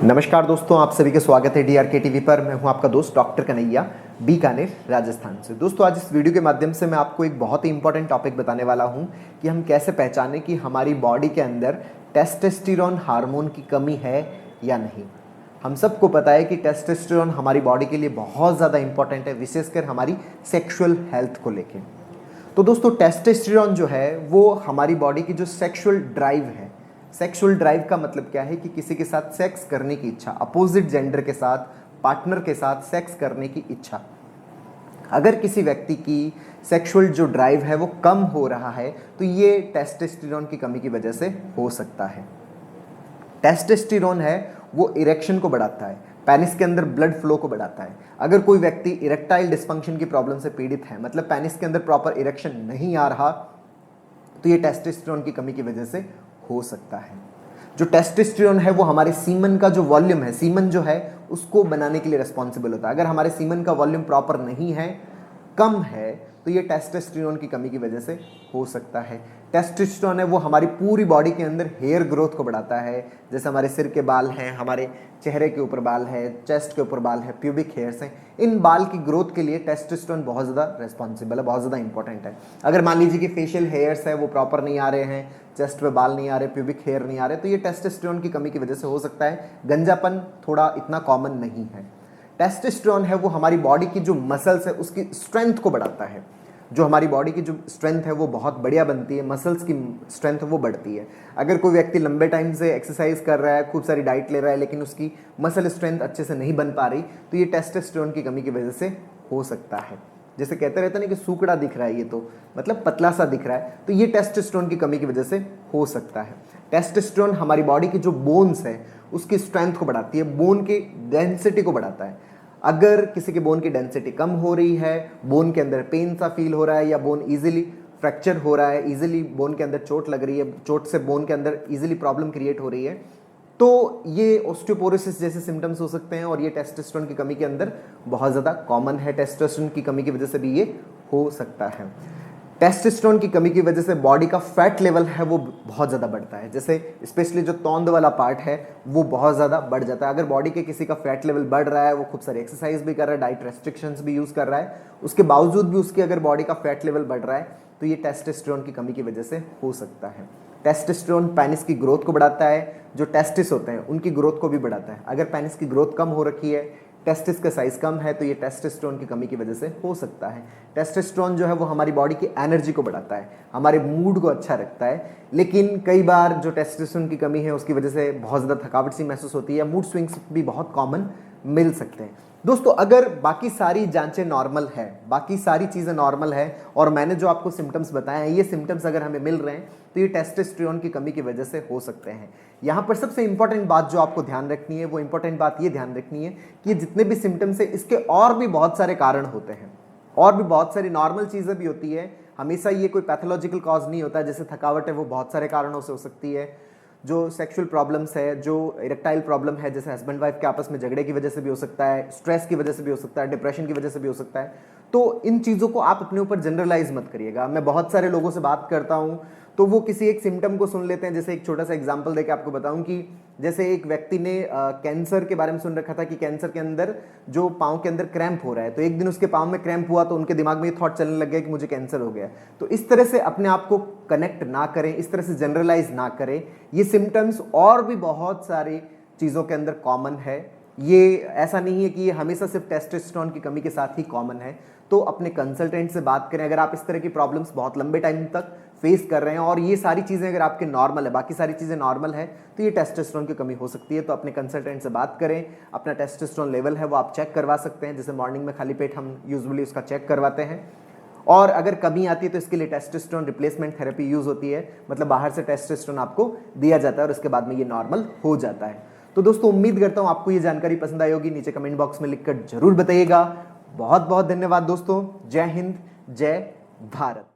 नमस्कार दोस्तों, आप सभी का स्वागत है DRK टीवी पर। मैं हूं आपका दोस्त डॉक्टर कन्हैया, बीकानेर राजस्थान से। दोस्तों, आज इस वीडियो के माध्यम से मैं आपको एक बहुत ही इंपॉर्टेंट टॉपिक बताने वाला हूं कि हम कैसे पहचानें कि हमारी बॉडी के अंदर टेस्टोस्टेरोन हार्मोन की कमी है या नहीं। हम सबको पता है कि टेस्टोस्टेरोन हमारी बॉडी के लिए बहुत ज़्यादा इंपॉर्टेंट है, विशेषकर हमारी सेक्शुअल हेल्थ को लेकर। तो दोस्तों, टेस्टोस्टेरोन जो है वो हमारी बॉडी की जो सेक्सुअल ड्राइव है, सेक्सुअल ड्राइव का मतलब क्या है कि किसी के साथ सेक्स करने की इच्छा, अपोजिट जेंडर के साथ, पार्टनर के साथ सेक्स करने की इच्छा। अगर किसी व्यक्ति की सेक्सुअल जो ड्राइव है वो कम हो रहा है तो ये टेस्टोस्टेरोन की कमी की वजह से हो सकता है। टेस्टोस्टेरोन है वो इरेक्शन को बढ़ाता है, पेनिस के अंदर ब्लड फ्लो को बढ़ाता है। अगर कोई व्यक्ति इरेक्टाइल डिस्फंक्शन की प्रॉब्लम से पीड़ित है, मतलब पेनिस के अंदर प्रॉपर इरेक्शन नहीं आ रहा, तो ये टेस्टोस्टेरोन की कमी की वजह से हो सकता है। जो टेस्टोस्टेरोन है वो हमारे सीमन का जो वॉल्यूम है, सीमन जो है उसको बनाने के लिए रिस्पॉन्सिबल होता है। अगर हमारे सीमन का वॉल्यूम प्रॉपर नहीं है, कम है, तो ये टेस्टोस्टेरोन की कमी की वजह से हो सकता है। टेस्टोस्टेरोन है वो हमारी पूरी बॉडी के अंदर हेयर ग्रोथ को बढ़ाता है। जैसे हमारे सिर के बाल हैं, हमारे चेहरे के ऊपर बाल है, चेस्ट के ऊपर बाल है, प्यूबिक हेयर्स हैं, इन बाल की ग्रोथ के लिए टेस्टोस्टेरोन बहुत ज़्यादा रिस्पॉन्सिबल है, बहुत ज़्यादा इंपॉर्टेंट है। अगर मान लीजिए कि फेशियल हेयर्स है वो प्रॉपर नहीं आ रहे हैं, चेस्ट पे बाल नहीं आ रहे, प्यूबिक हेयर नहीं आ रहे, तो ये टेस्टोस्टेरोन की कमी की वजह से हो सकता है। गंजापन थोड़ा इतना कॉमन नहीं है। टेस्टोस्टेरोन है वो हमारी बॉडी की जो मसल्स है उसकी स्ट्रेंथ को बढ़ाता है। जो हमारी बॉडी की जो स्ट्रेंथ है वो बहुत बढ़िया बनती है, मसल्स की स्ट्रेंथ वो बढ़ती है। अगर कोई व्यक्ति लंबे टाइम से एक्सरसाइज कर रहा है, खूब सारी डाइट ले रहा है, लेकिन उसकी मसल स्ट्रेंथ अच्छे से नहीं बन पा रही, तो ये टेस्टोस्टेरोन की कमी की वजह से हो सकता है। जैसे कहते रहते हैं ना कि सूखड़ा दिख रहा है, ये तो मतलब पतला सा दिख रहा है, तो ये टेस्टोस्टेरोन की कमी की वजह से हो सकता है। टेस्टोस्टेरोन हमारी बॉडी की जो बोन्स है उसकी स्ट्रेंथ को बढ़ाती है, बोन की डेंसिटी को बढ़ाता है। अगर किसी के बोन की डेंसिटी कम हो रही है, बोन के अंदर पेन सा फील हो रहा है, या बोन इजीली फ्रैक्चर हो रहा है, इजीली बोन के अंदर चोट लग रही है, चोट से बोन के अंदर इजीली प्रॉब्लम क्रिएट हो रही है, तो ये ऑस्टियोपोरोसिस जैसे सिम्टम्स हो सकते हैं। और ये टेस्टोस्टेरोन की कमी के अंदर बहुत ज़्यादा कॉमन है। टेस्टोस्टेरोन की कमी की वजह से भी ये हो सकता है। टेस्टोस्टेरोन की कमी की वजह से बॉडी का फैट लेवल है वो बहुत ज़्यादा बढ़ता है। जैसे स्पेशली जो तौंद वाला पार्ट है वो बहुत ज़्यादा बढ़ जाता है। अगर बॉडी के किसी का फैट लेवल बढ़ रहा है, वो खूब सारी एक्सरसाइज भी कर रहा है, डाइट रेस्ट्रिक्शंस भी यूज़ कर रहा है, उसके बावजूद भी उसकी अगर बॉडी का फैट लेवल बढ़ रहा है, तो ये टेस्टोस्टेरोन की कमी की वजह से हो सकता है। टेस्टोस्टेरोन पेनिस की ग्रोथ को बढ़ाता है, जो टेस्टिस होते हैं उनकी ग्रोथ को भी बढ़ाता है। अगर पेनिस की ग्रोथ कम हो रखी है, टेस्टिस का साइज कम है, तो ये टेस्टोस्टेरोन की कमी की वजह से हो सकता है। टेस्टोस्टेरोन जो है वो हमारी बॉडी की एनर्जी को बढ़ाता है, हमारे मूड को अच्छा रखता है। लेकिन कई बार जो टेस्टोस्टेरोन की कमी है उसकी वजह से बहुत ज़्यादा थकावट सी महसूस होती है, मूड स्विंग्स भी बहुत कॉमन मिल सकते हैं। दोस्तों, अगर बाकी सारी जांचें नॉर्मल है, बाकी सारी चीज़ें नॉर्मल है, और मैंने जो आपको सिम्टम्स बताए हैं, ये सिम्टम्स अगर हमें मिल रहे हैं, तो ये टेस्टोस्टेरोन की कमी की वजह से हो सकते हैं। यहाँ पर सबसे इंपॉर्टेंट बात जो आपको ध्यान रखनी है, वो इंपॉर्टेंट बात ये ध्यान रखनी है कि ये जितने भी सिम्टम्स है इसके और भी बहुत सारे कारण होते हैं, और भी बहुत सारी नॉर्मल चीज़ें भी होती है। हमेशा ये कोई पैथोलॉजिकल कॉज नहीं होता। जैसे थकावट है वो बहुत सारे कारणों से हो सकती है, जो सेक्सुअल प्रॉब्लम्स है, जो इरेक्टाइल प्रॉब्लम है, जैसे हस्बैंड वाइफ के आपस में झगड़े की वजह से भी हो सकता है, स्ट्रेस की वजह से भी हो सकता है, डिप्रेशन की वजह से भी हो सकता है। तो इन चीज़ों को आप अपने ऊपर जनरलाइज मत करिएगा। मैं बहुत सारे लोगों से बात करता हूँ तो वो किसी एक सिम्टम को सुन लेते हैं। जैसे एक छोटा सा एग्जांपल देके आपको बताऊं कि जैसे एक व्यक्ति ने कैंसर के बारे में सुन रखा था कि कैंसर के अंदर जो पाँव के अंदर क्रैम्प हो रहा है, तो एक दिन उसके पाँव में क्रैम्प हुआ तो उनके दिमाग में ये थॉट चलने लग गया कि मुझे कैंसर हो गया। तो इस तरह से अपने आप को कनेक्ट ना करें, इस तरह से जनरलाइज ना करें। ये सिम्टम्स और भी बहुत सारी चीज़ों के अंदर कॉमन है। ये ऐसा नहीं है कि ये हमेशा सिर्फ टेस्टोस्टेरोन की कमी के साथ ही कॉमन है। तो अपने कंसल्टेंट से बात करें। अगर आप इस तरह की प्रॉब्लम्स बहुत लंबे टाइम तक फेस कर रहे हैं और ये सारी चीज़ें अगर आपके नॉर्मल है, बाकी सारी चीज़ें नॉर्मल है, तो ये टेस्टोस्टेरोन की कमी हो सकती है। तो अपने कंसल्टेंट से बात करें। अपना टेस्टोस्टेरोन लेवल है वो आप चेक करवा सकते हैं। जैसे मॉर्निंग में खाली पेट हम यूजुअली उसका चेक करवाते हैं, और अगर कमी आती है तो इसके लिए टेस्टोस्टेरोन रिप्लेसमेंट थेरेपी यूज होती है। मतलब बाहर से टेस्टोस्टेरोन आपको दिया जाता है और उसके बाद में ये नॉर्मल हो जाता है। तो दोस्तों, उम्मीद करता हूं आपको ये जानकारी पसंद आई होगी। नीचे कमेंट बॉक्स में लिखकर जरूर बताइएगा। बहुत बहुत धन्यवाद दोस्तों। जय हिंद, जय भारत।